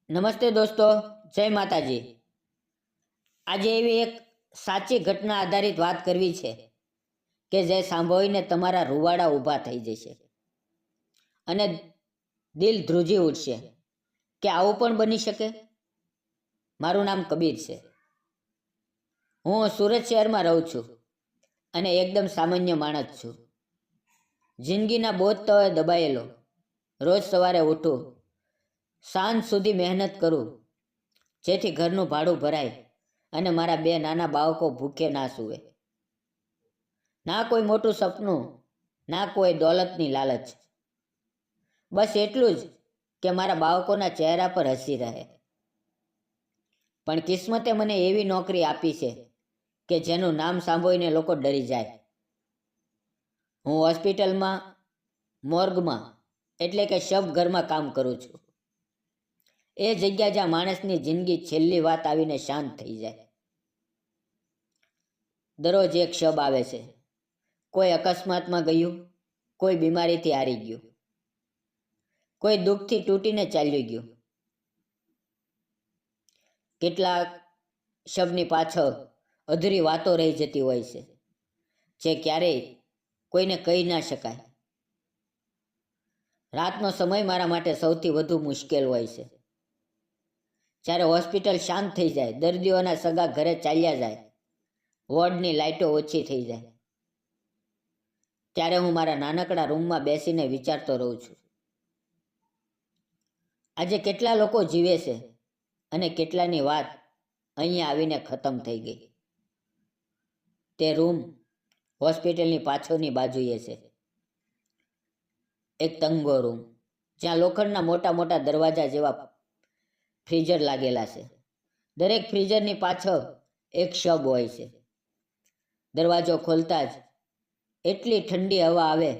નમસ્તે દોસ્તો, જય માતાજી. આજે એવી એક સાચી ઘટના આધારિત વાત કરવી છે કે જે સાંભળીને તમારા રૂવાડા ઊભા થઈ જશે અને દિલ ધ્રુજી ઉઠશે કે આવું પણ બની શકે. મારું નામ કબીર છે. હું સુરત શહેરમાં રહું છું અને એકદમ સામાન્ય માણસ છું. જિંદગીના બોજ તળે દબાયેલો. રોજ સવારે ઉઠું, સાંજ સુધી મહેનત કરું જેથી ઘરનું ભાડું ભરાય અને મારા બે નાના બાળકો ભૂખે ના સૂવે. ના કોઈ મોટું સપનું, ના કોઈ દોલતની લાલચ. બસ એટલું જ કે મારા બાળકોના ચહેરા પર હસી રહે. પણ કિસ્મતે મને એવી નોકરી આપી છે કે જેનું નામ સાંભળીને લોકો ડરી જાય. હું હોસ્પિટલમાં, મોર્ગમાં એટલે કે શબઘરમાં કામ કરું છું. એ જગ્યા જ્યાં માણસની જિંદગી છેલ્લી વાત આવીને શાંત થઈ જાય. દરરોજ એક શબ આવે છે. કોઈ અકસ્માતમાં ગયું, કોઈ બીમારીથી હારી ગયું, કોઈ દુઃખથી તૂટીને ચાલ્યું ગયું. કેટલાક શબની પાછળ અધૂરી વાતો રહી જતી હોય છે જે ક્યારેય કોઈને કહી ના શકાય. રાતનો સમય મારા માટે સૌથી વધુ મુશ્કેલ હોય છે. જ્યારે હોસ્પિટલ શાંત થઈ જાય, દર્દીઓના સગા ઘરે ચાલ્યા જાય, વોર્ડની લાઇટો ઓછી થઈ જાય, ત્યારે હું મારા નાનકડા રૂમમાં બેસીને વિચારતો રહું છું. આજે કેટલા લોકો જીવે છે અને કેટલાની વાત અહીંયા આવીને ખતમ થઈ ગઈ. તે રૂમ હોસ્પિટલની પાછળની બાજુએ છે. એક તંગો રૂમ જ્યાં લોખંડના મોટા મોટા દરવાજા જેવા ફ્રીઝર લાગેલા છે. દરેક ફ્રીઝરની પાછળ એક શબ હોય છે. દરવાજો ખોલતા જ એટલી ઠંડી હવા આવે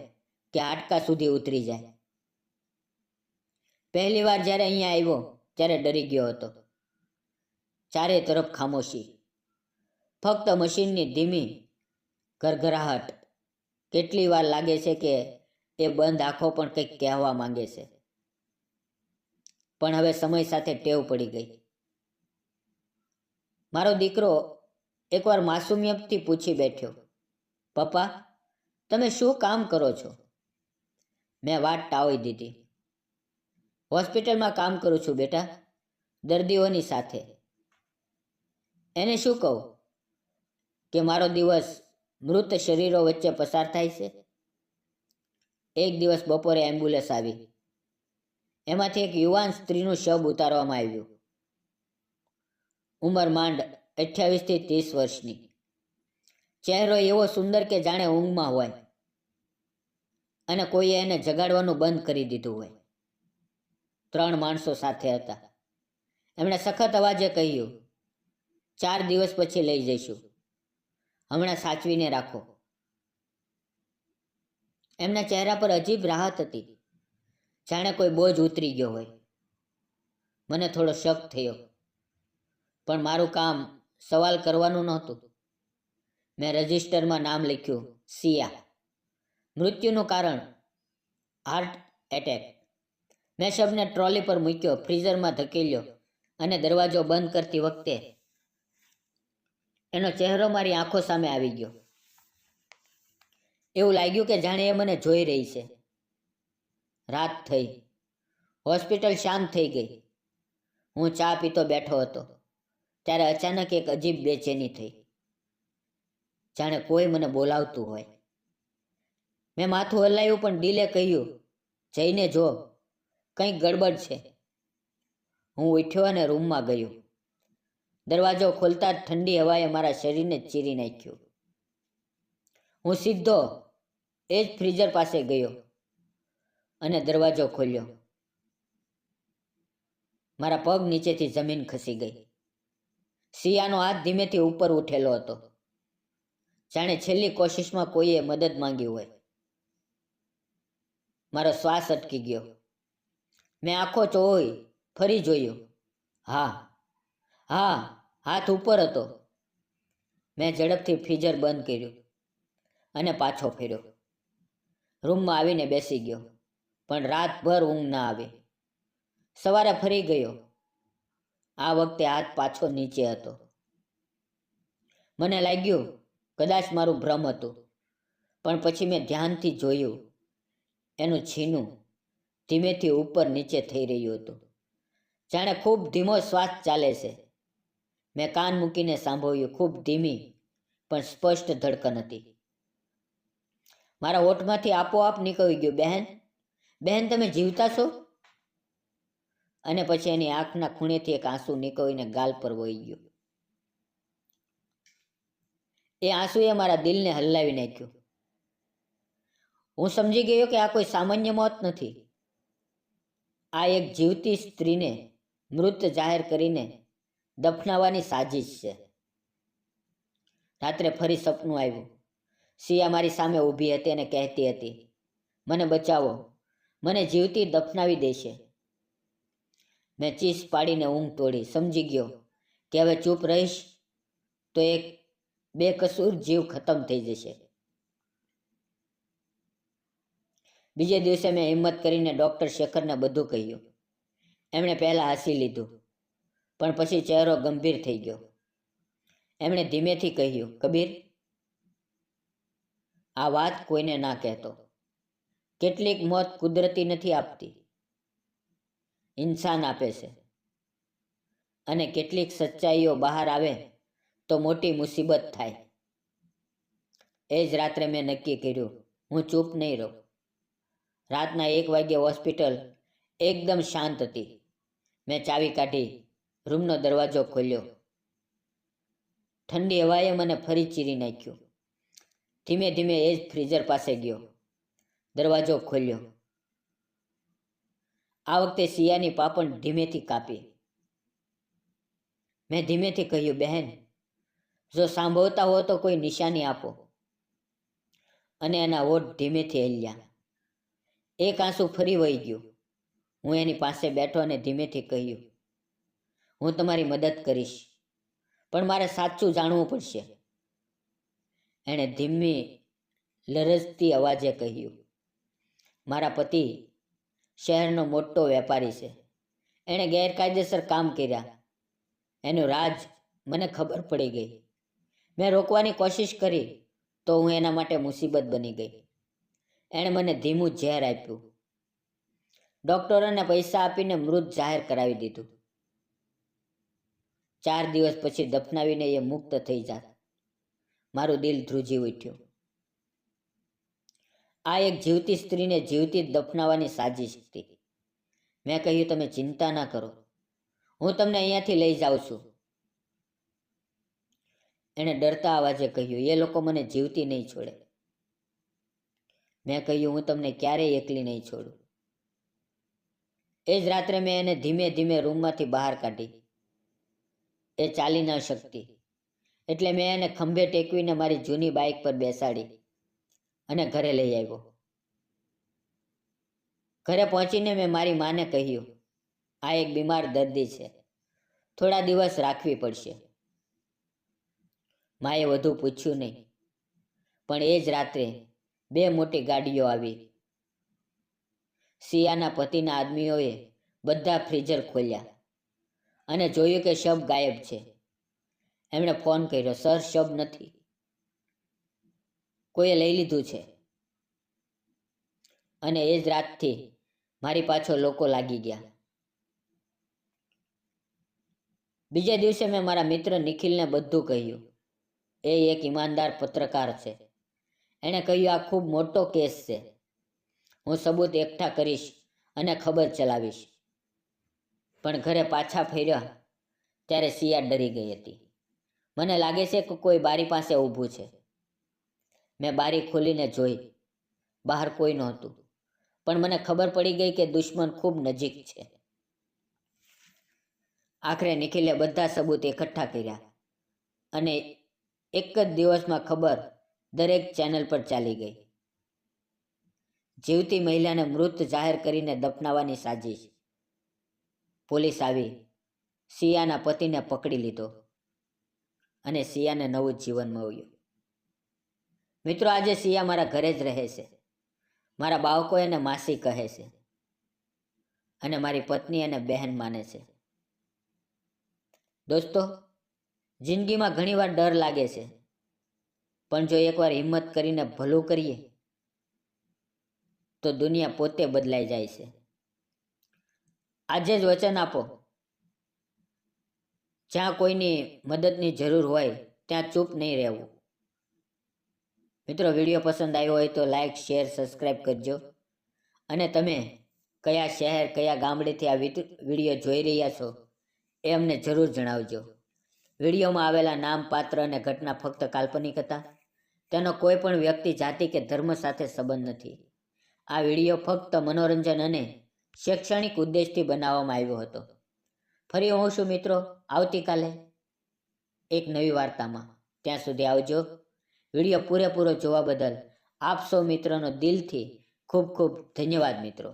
કે હાડકા સુધી ઉતરી જાય. પહેલી વાર જ્યારે અહીંયા આવ્યો ત્યારે ડરી ગયો હતો. ચારે તરફ ખામોશી, ફક્ત મશીનની ધીમી ઘરઘરાહટ. કેટલી વાર લાગે છે કે એ બંધ આંખો પણ કંઈક કહેવા માંગે છે, પણ હવે સમય સાથે ટેવ પડી ગઈ. મારો દીકરો એકવાર માસુમિયતથી પૂછી બેઠ્યો, પપ્પા, તમે શું કામ કરો છો? મેં વાત ટાળી દીધી. હોસ્પિટલમાં કામ કરું છું બેટા, દર્દીઓની સાથે. એને શું કહું કે મારો દિવસ મૃત શરીરો વચ્ચે પસાર થાય છે? એક દિવસ બપોરે એમ્બ્યુલન્સ આવી. એમાંથી એક યુવાન સ્ત્રીનું શબ ઉતારવામાં આવ્યું. ઉંમર માંડ 28 થી 30 વર્ષની. ચહેરો એવો સુંદર કે જાણે ઊંઘમાં હોય અને કોઈએ એને જગાડવાનું બંધ કરી દીધું હોય. 3 માણસો સાથે હતા. એમણે સખત અવાજે કહ્યું, 4 દિવસ પછી લઈ જઈશું, હમણાં સાચવીને રાખો. એમના ચહેરા પર અજીબ રાહત હતી, જાણે કોઈ બોજ ઉતરી ગયો હોય. મને થોડો શક થયો, પણ મારું કામ સવાલ કરવાનું નહોતું. મેં રજિસ્ટરમાં નામ લખ્યું, સિયા. મૃત્યુનું કારણ હાર્ટ એટેક. મેં શબને ટ્રોલી પર મૂક્યો, ફ્રીઝરમાં ધકેલ્યો અને દરવાજો બંધ કરતી વખતે એનો ચહેરો મારી આંખો સામે આવી ગયો. એવું લાગ્યું કે જાણે એ મને જોઈ રહી છે. રાત થઈ, હોસ્પિટલ શાંત થઈ ગઈ. હું ચા પીતો બેઠો હતો ત્યારે અચાનક એક અજીબ બેચેની થઈ, જાણે કોઈ મને બોલાવતું હોય. મેં માથું હલાવ્યું પણ દિલે કહ્યું, જઈને જો, કંઈક ગડબડ છે. હું ઉઠ્યો અને રૂમમાં ગયો. દરવાજો ખોલતા જ ઠંડી હવાએ મારા શરીરને ચીરી નાખ્યું. હું સીધો એ જ ફ્રીઝર પાસે ગયો અને દરવાજો ખોલ્યો. મારા પગ નીચેથી જમીન ખસી ગઈ. સિયાનો હાથ ધીમેથી ઉપર ઉઠેલો હતો, જાણે છેલ્લી કોશિશમાં કોઈએ મદદ માંગી હોય. મારો શ્વાસ અટકી ગયો. મેં આંખો ચોળી ફરી જોયું. હા, હાથ ઉપર હતો. મેં ઝડપથી ફ્રીઝર બંધ કર્યું અને પાછો ફેર્યો. રૂમમાં આવીને બેસી ગયો, પણ રાતભર ઊંઘ ના આવી. સવારે ફરી ગયો. આ વખતે હાથ પાછો નીચે હતો. મને લાગ્યું કદાચ મારું ભ્રમ હતું, પણ પછી મેં ધ્યાનથી જોયું. એનું છીનું ધીમેથી ઉપર નીચે થઈ રહ્યું હતું, જાણે ખૂબ ધીમો શ્વાસ ચાલે છે. મેં કાન મૂકીને સાંભળ્યું. ખૂબ ધીમી પણ સ્પષ્ટ ધડકન હતી. મારા હોઠમાંથી આપોઆપ નીકળી ગયું, બહેન, બહેન, તમે જીવતા છો? અને પછી એની આંખના ખૂણેથી એક આંસુ નીકળીને ગાલ પર વહી ગયું. એ આંસુએ મારા દિલને હલાવી નાખ્યું. હું સમજી ગયો કે આ કોઈ સામાન્ય મોત નથી. આ એક જીવતી સ્ત્રીને મૃત જાહેર કરીને દફનાવવાની સાજિશ છે. રાત્રે ફરી સપનું આવ્યું. સિયા મારી સામે ઊભી હતી અને કહેતી હતી, મને બચાવો, મને જીવતી દફનાવી દેશે. મેં ચીસ પાડીને ઊંઘ તોડી. સમજી ગયો કે હવે ચૂપ રહીશ તો એક બેકસૂર જીવ ખતમ થઈ જશે. બીજે દિવસે મેં હિંમત કરીને ડૉક્ટર શેખરને બધું કહ્યું. એમણે પહેલાં હસી લીધું, પણ પછી ચહેરો ગંભીર થઈ ગયો. એમણે ધીમેથી કહ્યું, કબીર, આ વાત કોઈને ના કહેતો. કેટલીક મોત કુદરતી નથી આપતી, ઇન્સાન આપે છે. અને કેટલીક સચ્ચાઈઓ બહાર આવે તો મોટી મુસીબત થાય. એ જ રાત્રે મેં નક્કી કર્યું, હું ચૂપ નહીં રહું. રાતના 1 વાગ્યે હોસ્પિટલ એકદમ શાંત હતી. મેં ચાવી કાઢી, રૂમનો દરવાજો ખોલ્યો. ઠંડી હવાએ મને ફરી ચીરી નાખ્યું. ધીમે ધીમે એ જ ફ્રીઝર પાસે ગયો, દરવાજો ખોલ્યો. આ વખતે સિયાની પાપણ ધીમેથી કાપી. મેં ધીમેથી કહ્યું, બહેન, જો સાંભળતા હો તો કોઈ નિશાની આપો. અને એના હોઠ ધીમેથી હલ્યા. એક આંસુ ફરી વહી ગયું. હું એની પાસે બેઠો અને ધીમેથી કહ્યું, હું તમારી મદદ કરીશ, પણ મારે સાચું જાણવું પડશે. એણે ધીમી લરઝતી અવાજે કહ્યું, મારા પતિ શહેરનો મોટો વેપારી છે. એણે ગેરકાયદેસર કામ કર્યા. એનું રાજ મને ખબર પડી ગઈ. મેં રોકવાની કોશિશ કરી તો હું એના માટે મુસીબત બની ગઈ. એણે મને ધીમું ઝેર આપ્યું. ડૉક્ટરોને પૈસા આપીને મૃત જાહેર કરાવી દીધું. 4 દિવસ પછી દફનાવીને એ મુક્ત થઈ જાત. મારું દિલ ધ્રુજી ઉઠ્યું. આ એક જીવતી સ્ત્રીને જીવતી જ દફનાવવાની સાજિશ હતી. મેં કહ્યું, તમે ચિંતા ના કરો, હું તમને અહીંયાથી લઈ જાઉં છું. એણે ડરતા અવાજે કહ્યું, એ લોકો મને જીવતી નહીં છોડે. મેં કહ્યું, હું તમને ક્યારેય એકલી નહીં છોડું. એ જ રાત્રે મેં એને ધીમે ધીમે રૂમમાંથી બહાર કાઢી. એ ચાલી ન શકતી, એટલે મેં એને ખંભે ટેકવીને મારી જૂની બાઇક પર બેસાડી અને ઘરે લઈ આવ્યો. ઘરે પહોંચીને મેં મારી માને કહ્યું, આ એક બીમાર દર્દી છે, થોડા દિવસ રાખવી પડશે. માએ વધુ પૂછ્યું નહીં. પણ એ જ રાત્રે 2 મોટી ગાડીઓ આવી. સિયાના પતિના આદમીઓએ બધા ફ્રીઝર ખોલ્યા અને જોયું કે શબ ગાયબ છે. એમણે ફોન કર્યો, સર, શબ નથી, કોઈએ લઈ લીધું છે. અને એ જ રાતથી મારી પાછળ લોકો લાગી ગયા. બીજા દિવસે મેં મારા મિત્ર નિખિલને બધું કહ્યું. એ એક ઈમાનદાર પત્રકાર છે. એણે કહ્યું, આ ખૂબ મોટો કેસ છે. હું સબૂત એકઠા કરીશ અને ખબર ચલાવીશ. પણ ઘરે પાછા ફર્યા ત્યારે સિયા ડરી ગઈ હતી. મને લાગે છે કે કોઈ બારી પાસે ઊભું છે. મેં બારી ખોલીને જોઈ. બહાર કોઈ નહોતું, પણ મને ખબર પડી ગઈ કે દુશ્મન ખૂબ નજીક છે. આખરે નિખિલે બધા સબૂત એકઠા કર્યા અને એક જ દિવસમાં ખબર દરેક ચેનલ પર ચાલી ગઈ. જીવતી મહિલાને મૃત જાહેર કરીને દફનાવવાની સાજિશ. પોલીસ આવી સિયાના પતિને પકડી લીધો અને સિયાને નવું જીવન મળ્યું. મિત્રો, આજે સિયા મારા ઘરે જ રહે છે. મારા બાળકો એને માસી કહે છે અને મારી પત્ની એને બહેન માને છે. દોસ્તો, જિંદગીમાં ઘણીવાર ડર લાગે છે, પણ જો એકવાર હિંમત કરીને ભલું કરીએ તો દુનિયા પોતે બદલાઈ જાય છે. આજે જ વચન આપો, જ્યાં કોઈની મદદની જરૂર હોય ત્યાં ચૂપ નહીં રહેવું. મિત્રો, વિડીયો પસંદ આવ્યો હોય તો લાઈક, શેર, સબસ્ક્રાઈબ કરજો. અને તમે કયા શહેર, કયા ગામડેથી આ વિડીયો જોઈ રહ્યા છો એ અમને જરૂર જણાવજો. વિડીયોમાં આવેલા નામ, પાત્ર અને ઘટના ફક્ત કાલ્પનિક હતા. તેનો કોઈ પણ વ્યક્તિ, જાતિ કે ધર્મ સાથે સંબંધ નથી. આ વિડીયો ફક્ત મનોરંજન અને શૈક્ષણિક ઉદ્દેશથી બનાવવામાં આવ્યો હતો. ફરી મળશું મિત્રો આવતીકાલે એક નવી વાર્તામાં. ત્યાં સુધી આવજો. વિડીયો પૂરેપૂરો જોવા બદલ આપ સૌ મિત્રોનો દિલથી ખૂબ ખૂબ ધન્યવાદ મિત્રો.